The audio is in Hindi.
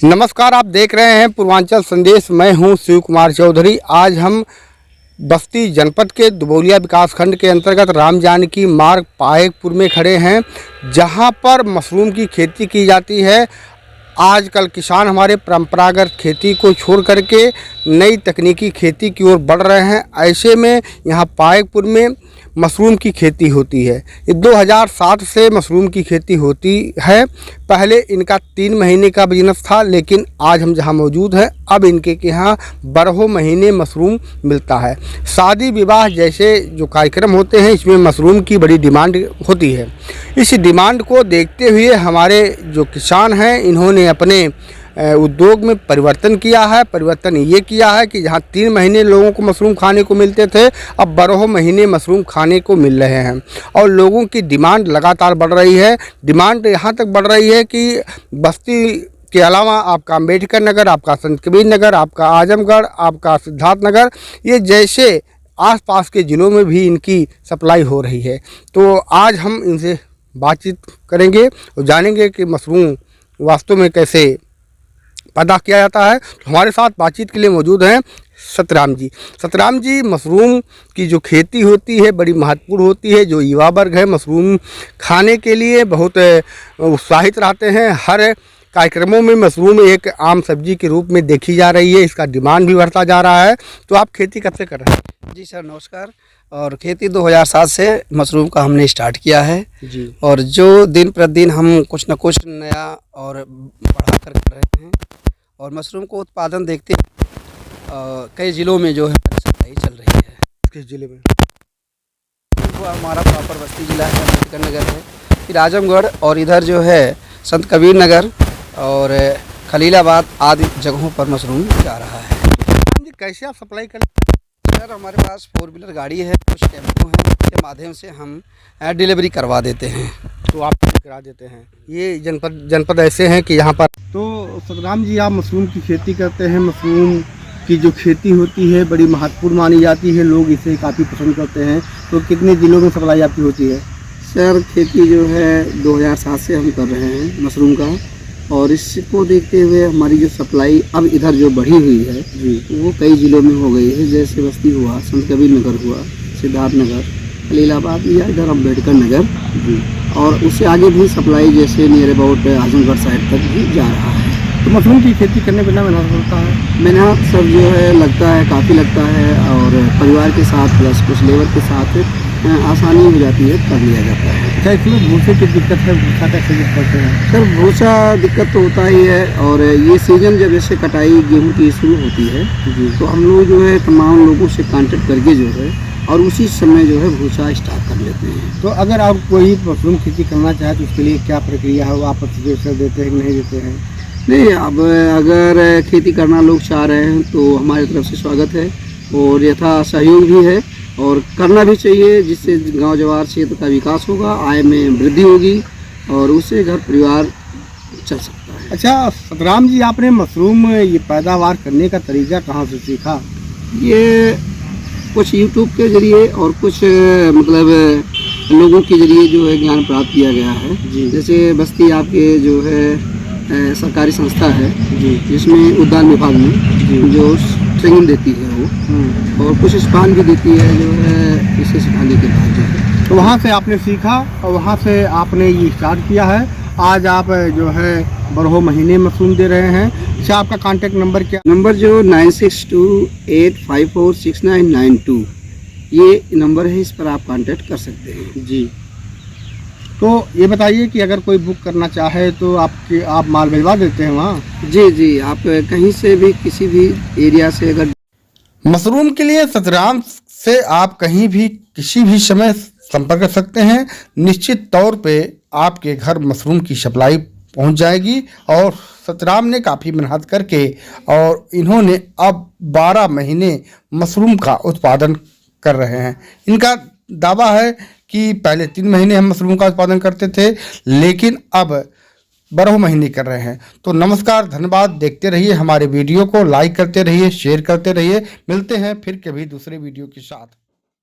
नमस्कार, आप देख रहे हैं पूर्वांचल संदेश। मैं हूं शिव कुमार चौधरी। आज हम बस्ती जनपद के दुबौलिया विकासखंड के अंतर्गत राम जानकी मार्ग पाएकपुर में खड़े हैं, जहां पर मशरूम की खेती की जाती है। आजकल किसान हमारे परंपरागत खेती को छोड़ करके नई तकनीकी खेती की ओर बढ़ रहे हैं। ऐसे में यहाँ पाएकपुर में मशरूम की खेती होती है। ये 2007 से मशरूम की खेती होती है। पहले इनका 3 महीने का बिजनेस था, लेकिन आज हम जहाँ मौजूद हैं अब इनके के यहाँ 12 महीने मशरूम मिलता है। शादी विवाह जैसे जो कार्यक्रम होते हैं, इसमें मशरूम की बड़ी डिमांड होती है। इस डिमांड को देखते हुए हमारे जो किसान हैं, इन्होंने अपने उद्योग में परिवर्तन किया है। परिवर्तन ये किया है कि जहाँ 3 महीने लोगों को मशरूम खाने को मिलते थे, अब 12 महीने मशरूम खाने को मिल रहे हैं और लोगों की डिमांड लगातार बढ़ रही है। डिमांड यहाँ तक बढ़ रही है कि बस्ती के अलावा आपका अम्बेडकर नगर, आपका संत कबीर नगर, आपका आजमगढ़, आपका सिद्धार्थ नगर, ये जैसे आसपास के ज़िलों में भी इनकी सप्लाई हो रही है। तो आज हम इनसे बातचीत करेंगे और जानेंगे कि मशरूम वास्तव में कैसे पैदा किया जाता है। तो हमारे साथ बातचीत के लिए मौजूद हैं सतराम जी। सतराम जी, मशरूम की जो खेती होती है बड़ी महत्वपूर्ण होती है। जो युवा वर्ग है मशरूम खाने के लिए बहुत उत्साहित रहते हैं। हर कार्यक्रमों में मशरूम एक आम सब्जी के रूप में देखी जा रही है। इसका डिमांड भी बढ़ता जा रहा है। तो आप खेती कब से कर रहे हैं? जी सर, नमस्कार। और खेती 2007 से मशरूम का हमने स्टार्ट किया है जी। और जो दिन प्रतिदिन हम कुछ न कुछ नया और बढ़ा कर रहे हैं। और मशरूम को उत्पादन देखते कई ज़िलों में जो है सप्लाई चल रही है। किस ज़िले में? वो हमारा प्रॉपर बस्ती ज़िला है, अम्बेडकर नगर है, फिर आजमगढ़ और इधर जो है संत कबीर नगर और खलीलाबाद आदि जगहों पर मशरूम जा रहा है। जी, कैसे आप सप्लाई कर? सर, हमारे पास 4 व्हीलर गाड़ी है, कुछ टेम्पो हैं, के माध्यम से हम डिलीवरी करवा देते हैं। तो आप करा देते हैं। ये जनपद ऐसे हैं कि यहाँ पर। तो सतराम जी, आप मशरूम की खेती करते हैं। मशरूम की जो खेती होती है बड़ी महत्वपूर्ण मानी जाती है, लोग इसे काफ़ी पसंद करते हैं। तो कितने ज़िलों में सप्लाई आपकी होती है? सर, खेती जो है 2007 से हम कर रहे हैं मशरूम का, और इसको देखते हुए हमारी जो सप्लाई अब इधर जो बढ़ी हुई है जी, वो कई ज़िलों में हो गई है। जैसे बस्ती हुआ, संत कबीर नगर हुआ, सिद्धार्थ नगर, खलीलाबाद या इधर अम्बेडकर नगर जी, और उससे आगे भी सप्लाई जैसे नियर अबाउट आजमगढ़ साइड तक भी जा रहा है। तो मशरूम की खेती करने में मेहनत होता है? मेहनत सब जो है लगता है, काफ़ी लगता है, और परिवार के साथ प्लस कुछ लेबर के साथ आसानी हो जाती है, कर लिया जाता है। क्या इसमें भूसे की दिक्कत है? भूसा कैसे यूज करते हैं? सर, भूसा दिक्कत तो होता ही है, और ये सीज़न जब जैसे कटाई गेहूं की शुरू होती है जी, तो हम लोग जो है तमाम लोगों से कांटेक्ट करके जो है और उसी समय जो है भूसा स्टार्ट कर लेते हैं। तो अगर आप कोई मशरूम खेती करना चाहे तो उसके लिए क्या प्रक्रिया है? वो आप सजेशन देते हैं कि नहीं देते हैं? नहीं, अब अगर खेती करना लोग चाह रहे हैं तो हमारी तरफ से स्वागत है और यथा सहयोग भी है, और करना भी चाहिए, जिससे गांव जवार क्षेत्र का विकास होगा, आय में वृद्धि होगी और उससे घर परिवार चल सकता है। अच्छा सतराम जी, आपने मशरूम ये पैदावार करने का तरीका कहाँ से सीखा? ये कुछ यूट्यूब के जरिए और कुछ मतलब लोगों के जरिए जो है ज्ञान प्राप्त किया गया है जी। जैसे बस्ती आपके जो है सरकारी संस्था है जी, जिसमें उद्यान विभाग में जी, जो ट्रेनिंग देती है वो, और कुछ स्पान भी देती है जो है इसे सिखाने के बाद जो है। तो वहाँ से आपने सीखा और वहाँ से आपने ये स्टार्ट किया है। आज आप जो है 12 महीने मशरूम दे रहे हैं। अच्छा, आपका कांटेक्ट नंबर क्या? नंबर जो 9628546992 ये नंबर है, इस पर आप कांटेक्ट कर सकते हैं। जी। तो ये बताइए कि अगर कोई बुक करना चाहे तो आप माल भिजवा देते हैं वहाँ? जी जी, आप कहीं से भी किसी भी एरिया से अगर मशरूम के लिए सतराम से आप कहीं भी किसी भी समय संपर्क कर सकते हैं। निश्चित तौर पे आपके घर मशरूम की सप्लाई पहुंच जाएगी। और सतराम ने काफ़ी मेहनत करके और इन्होंने अब 12 महीने मशरूम का उत्पादन कर रहे हैं। इनका दावा है कि पहले 3 महीने हम मशरूम का उत्पादन करते थे, लेकिन अब 12 महीने कर रहे हैं। तो नमस्कार, धन्यवाद। देखते रहिए हमारे वीडियो को, लाइक करते रहिए, शेयर करते रहिए। मिलते हैं फिर कभी दूसरे वीडियो के साथ।